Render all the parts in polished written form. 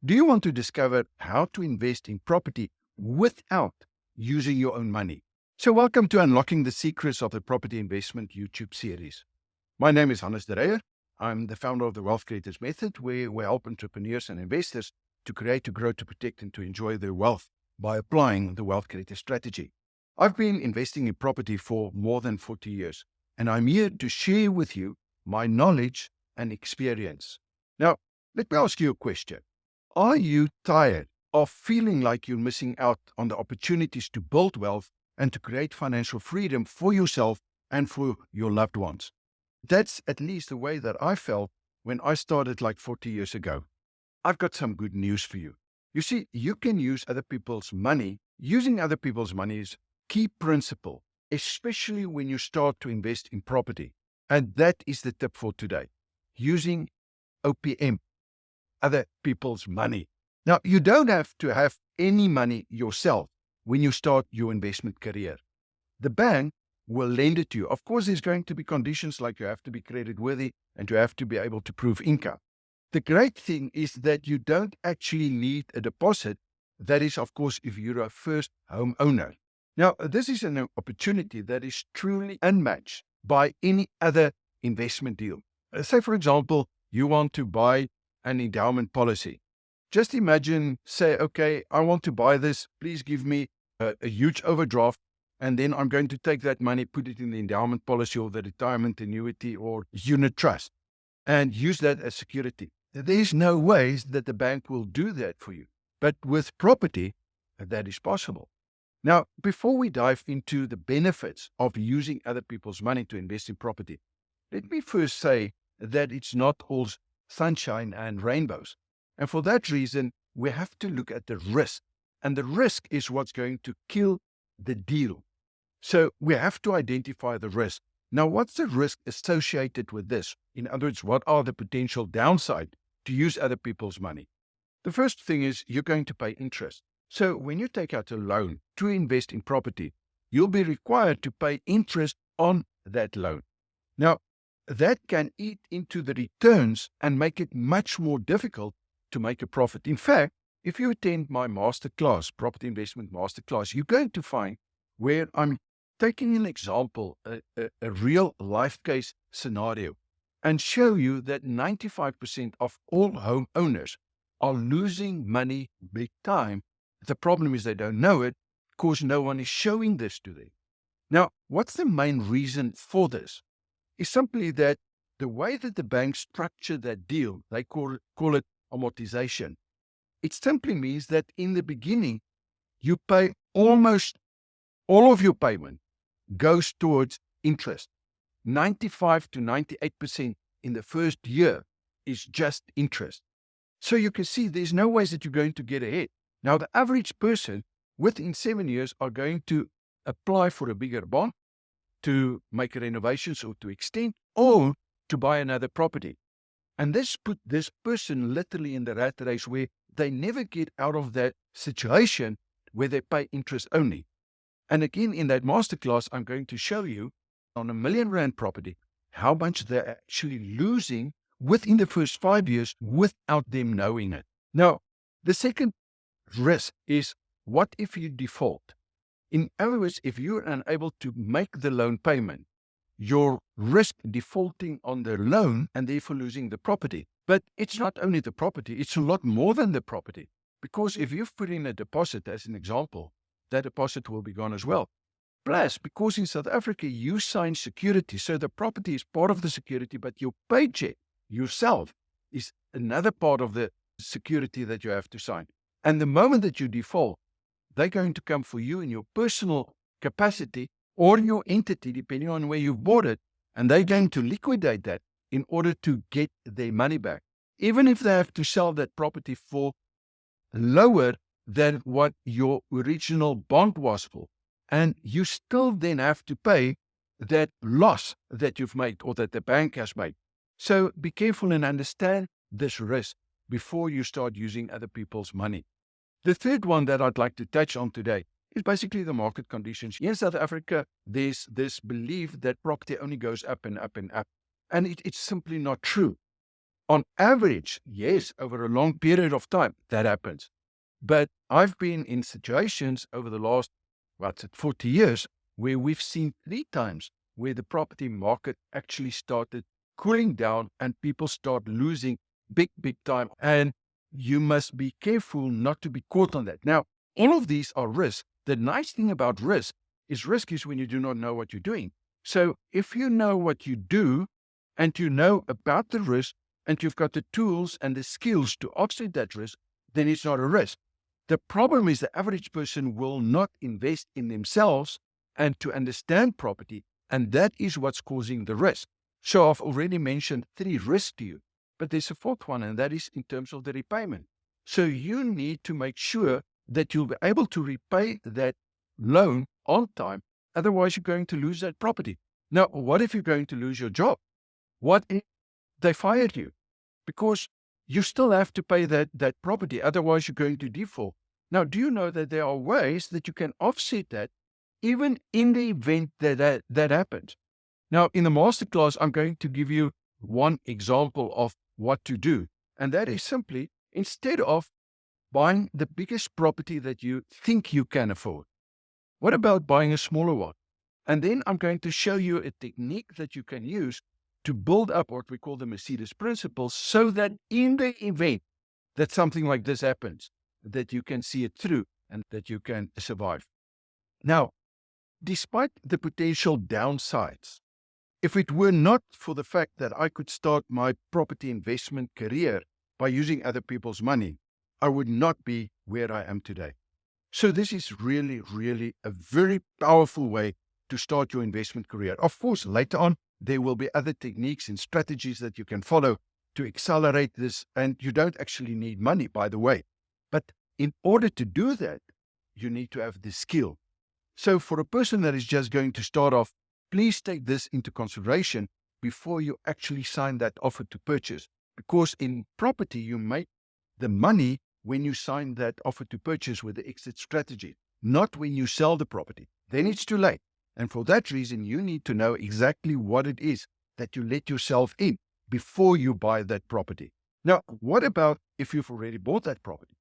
Do you want to discover how to invest in property without using your own money? So welcome to Unlocking the Secrets of the Property Investment YouTube series. My name is Dreyer. I'm the founder of the Wealth Creators Method, where we help entrepreneurs and investors to create, to grow, to protect, and to enjoy their wealth by applying the Wealth Creator strategy. I've been investing in property for more than 40 years, and I'm here to share with you my knowledge and experience. Now, let me ask you a question. Are you tired of feeling like you're missing out on the opportunities to build wealth and to create financial freedom for yourself and for your loved ones? That's at least the way that I felt when I started like 40 years ago. I've got some good news for you. You see, you can use other people's money. Using other people's money is key principle, especially when you start to invest in property. And that is the tip for today. Using OPM, other people's money. Now, you don't have to have any money yourself when you start your investment career. The bank will lend it to you. Of course, there's going to be conditions like you have to be credit worthy and you have to be able to prove income. The great thing is that you don't actually need a deposit. That is, of course, if you're a first home owner. Now, this is an opportunity that is truly unmatched by any other investment deal. Say, for example, you want to buy an endowment policy. Just imagine, say, okay, I want to buy this. Please give me a huge overdraft. And then I'm going to take that money, put it in the endowment policy or the retirement annuity or unit trust and use that as security. There's no ways that the bank will do that for you. But with property, that is possible. Now, before we dive into the benefits of using other people's money to invest in property, let me first say that it's not all sunshine and rainbows. And for that reason, we have to look at the risk. And the risk is what's going to kill the deal. So we have to identify the risk. Now, what's the risk associated with this? In other words, what are the potential downside to use other people's money? The first thing is you're going to pay interest. So when you take out a loan to invest in property, you'll be required to pay interest on that loan. Now, that can eat into the returns and make it much more difficult to make a profit. In fact, if you attend my masterclass, property investment masterclass, you're going to find where I'm taking an example, a real life case scenario, and show you that 95% of all homeowners are losing money big time. The problem is they don't know it because no one is showing this to them. Now, what's the main reason for this? Is simply that the way that the bank structured that deal, they call it amortization. It simply means that in the beginning, you pay almost all of your payment goes towards interest. 95 to 98% in the first year is just interest. So you can see there's no ways that you're going to get ahead. Now, the average person within 7 years are going to apply for a bigger bond, to make renovations or to extend, or to buy another property. And this put this person literally in the rat race where they never get out of that situation where they pay interest only. And again, in that masterclass, I'm going to show you on R1 million property, how much they're actually losing within the first 5 years without them knowing it. Now, the second risk is, what if you default? In other words, if you're unable to make the loan payment, you're risk defaulting on the loan and therefore losing the property. But it's not only the property, it's a lot more than the property. Because if you've put in a deposit, as an example, that deposit will be gone as well. Plus, because in South Africa, you sign security, so the property is part of the security, but your paycheck yourself is another part of the security that you have to sign. And the moment that you default, they're going to come for you in your personal capacity or your entity, depending on where you've bought it, and they're going to liquidate that in order to get their money back, even if they have to sell that property for lower than what your original bond was for. And you still then have to pay that loss that you've made or that the bank has made. So be careful and understand this risk before you start using other people's money. The third one that I'd like to touch on today is basically the market conditions. In South Africa, there's this belief that property only goes up and up and up. And it's simply not true. On average, yes, over a long period of time, that happens. But I've been in situations over the last, 40 years, where we've seen 3 times where the property market actually started cooling down and people start losing big, big time. And you must be careful not to be caught on that. Now, all of these are risks. The nice thing about risk is when you do not know what you're doing. So if you know what you do and you know about the risk and you've got the tools and the skills to offset that risk, then it's not a risk. The problem is the average person will not invest in themselves and to understand property, and that is what's causing the risk. So I've already mentioned 3 risks to you, but there's a 4th one, and that is in terms of the repayment. So you need to make sure that you'll be able to repay that loan on time. Otherwise, you're going to lose that property. Now, what if you're going to lose your job? What if they fired you? Because you still have to pay that property. Otherwise, you're going to default. Now, do you know that there are ways that you can offset that even in the event that happens? Now, in the masterclass, I'm going to give you one example of what to do. And that is simply, instead of buying the biggest property that you think you can afford, what about buying a smaller one? And then I'm going to show you a technique that you can use to build up what we call the Mercedes principle, so that in the event that something like this happens, that you can see it through and that you can survive. Now, despite the potential downsides, if it were not for the fact that I could start my property investment career by using other people's money, I would not be where I am today. So this is really, really a very powerful way to start your investment career. Of course, later on, there will be other techniques and strategies that you can follow to accelerate this. And you don't actually need money, by the way. But in order to do that, you need to have the skill. So for a person that is just going to start off, please take this into consideration before you actually sign that offer to purchase. Because in property, you make the money when you sign that offer to purchase with the exit strategy, not when you sell the property. Then it's too late. And for that reason, you need to know exactly what it is that you let yourself in before you buy that property. Now, what about if you've already bought that property?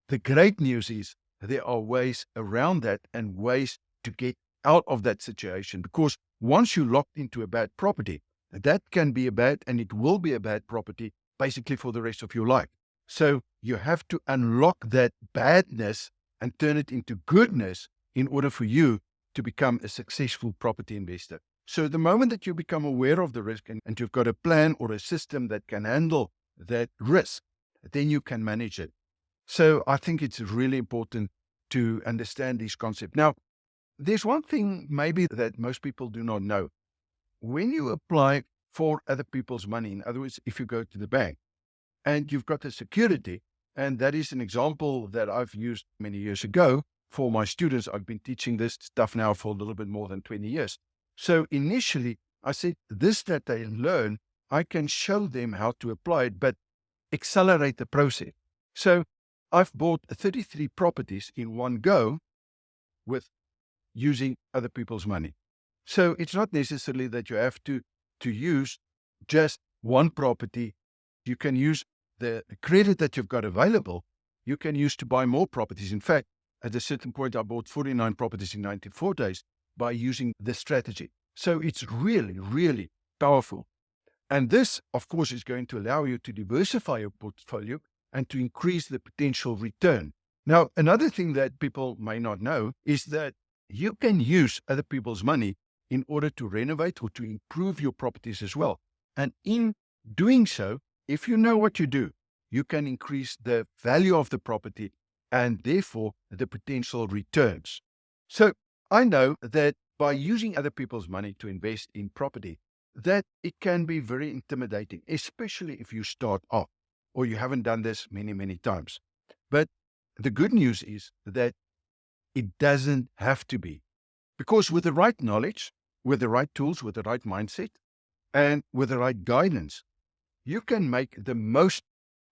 The great news is there are ways around that and ways to get out of that situation, because once you're locked into a bad property, that can be a bad, and it will be a bad property basically for the rest of your life. So you have to unlock that badness and turn it into goodness in order for you to become a successful property investor. So the moment that you become aware of the risk and you've got a plan or a system that can handle that risk, then you can manage it. So I think it's really important to understand these concepts. Now, there's one thing maybe that most people do not know. When you apply for other people's money, in other words, if you go to the bank and you've got a security, and that is an example that I've used many years ago for my students. I've been teaching this stuff now for a little bit more than 20 years. So initially, I said this that they learn, I can show them how to apply it, but accelerate the process. So I've bought 33 properties in one go with using other people's money. So it's not necessarily that you have to use just one property. You can use the credit that you've got available. You can use to buy more properties. In fact, at a certain point, I bought 49 properties in 94 days by using this strategy. So it's really, really powerful. And this, of course, is going to allow you to diversify your portfolio and to increase the potential return. Now, another thing that people may not know is that you can use other people's money in order to renovate or to improve your properties as well. And in doing so, if you know what you do, you can increase the value of the property and therefore the potential returns. So I know that by using other people's money to invest in property, that it can be very intimidating, especially if you start off or you haven't done this many, many times. But the good news is that it doesn't have to be, because with the right knowledge, with the right tools, with the right mindset, and with the right guidance, you can make the most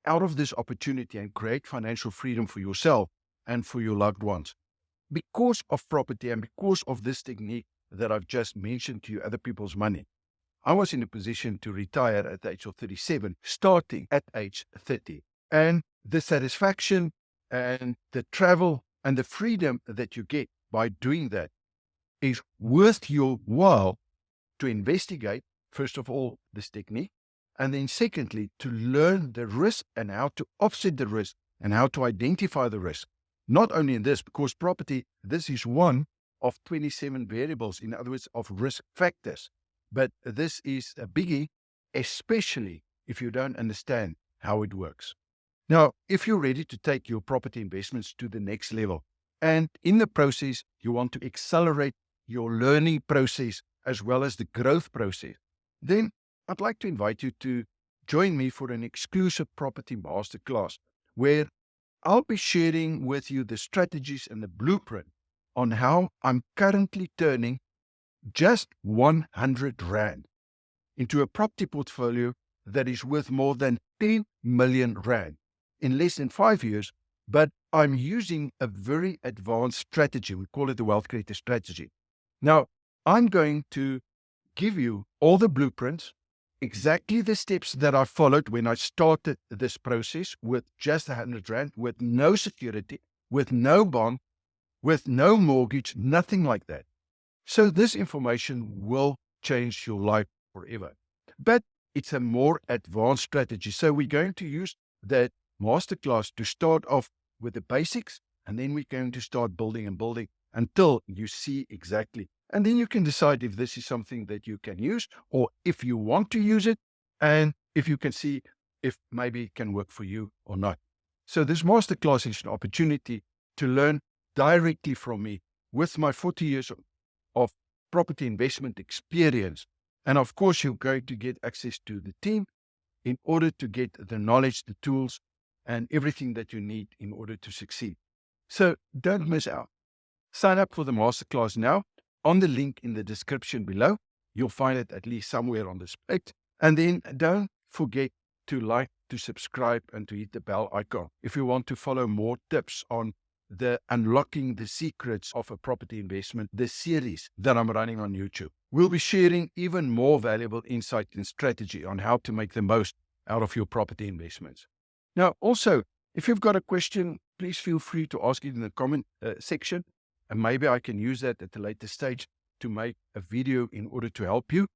out of this opportunity and create financial freedom for yourself and for your loved ones. Because of property and because of this technique that I've just mentioned to you, other people's money, I was in a position to retire at the age of 37, starting at age 30. And the satisfaction and the travel and the freedom that you get by doing that is worth your while to investigate, first of all, this technique, and then secondly, to learn the risk and how to offset the risk and how to identify the risk. Not only in this, because property, this is one of 27 variables, in other words, of risk factors. But this is a biggie, especially if you don't understand how it works. Now, if you're ready to take your property investments to the next level, and in the process, you want to accelerate your learning process as well as the growth process, then I'd like to invite you to join me for an exclusive property masterclass where I'll be sharing with you the strategies and the blueprint on how I'm currently turning just 100 Rand into a property portfolio that is worth more than 10 million Rand in less than 5 years. But I'm using a very advanced strategy. We call it the wealth creator strategy. Now, I'm going to give you all the blueprints, exactly the steps that I followed when I started this process with just 100 Rand, with no security, with no bond, with no mortgage, nothing like that. So this information will change your life forever. But it's a more advanced strategy. So we're going to use that masterclass to start off with the basics, and then we're going to start building and building until you see exactly. And then you can decide if this is something that you can use or if you want to use it, and if you can see if maybe it can work for you or not. So this masterclass is an opportunity to learn directly from me with my 40 years of property investment experience. And of course, you're going to get access to the team in order to get the knowledge, the tools, and everything that you need in order to succeed. So don't miss out. Sign up for the masterclass now on the link in the description below. You'll find it at least somewhere on this page. And then don't forget to like, to subscribe, and to hit the bell icon if you want to follow more tips on the Unlocking the Secrets of a Property Investment, the series that I'm running on YouTube. We'll be sharing even more valuable insight and strategy on how to make the most out of your property investments. Now, also, if you've got a question, please feel free to ask it in the comment section, and maybe I can use that at a later stage to make a video in order to help you.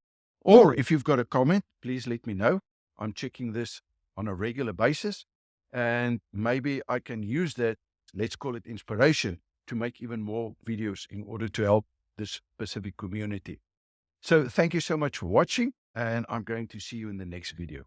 Or if you've got a comment, please let me know. I'm checking this on a regular basis, and maybe I can use that, let's call it inspiration, to make even more videos in order to help this specific community. So thank you so much for watching, and I'm going to see you in the next video.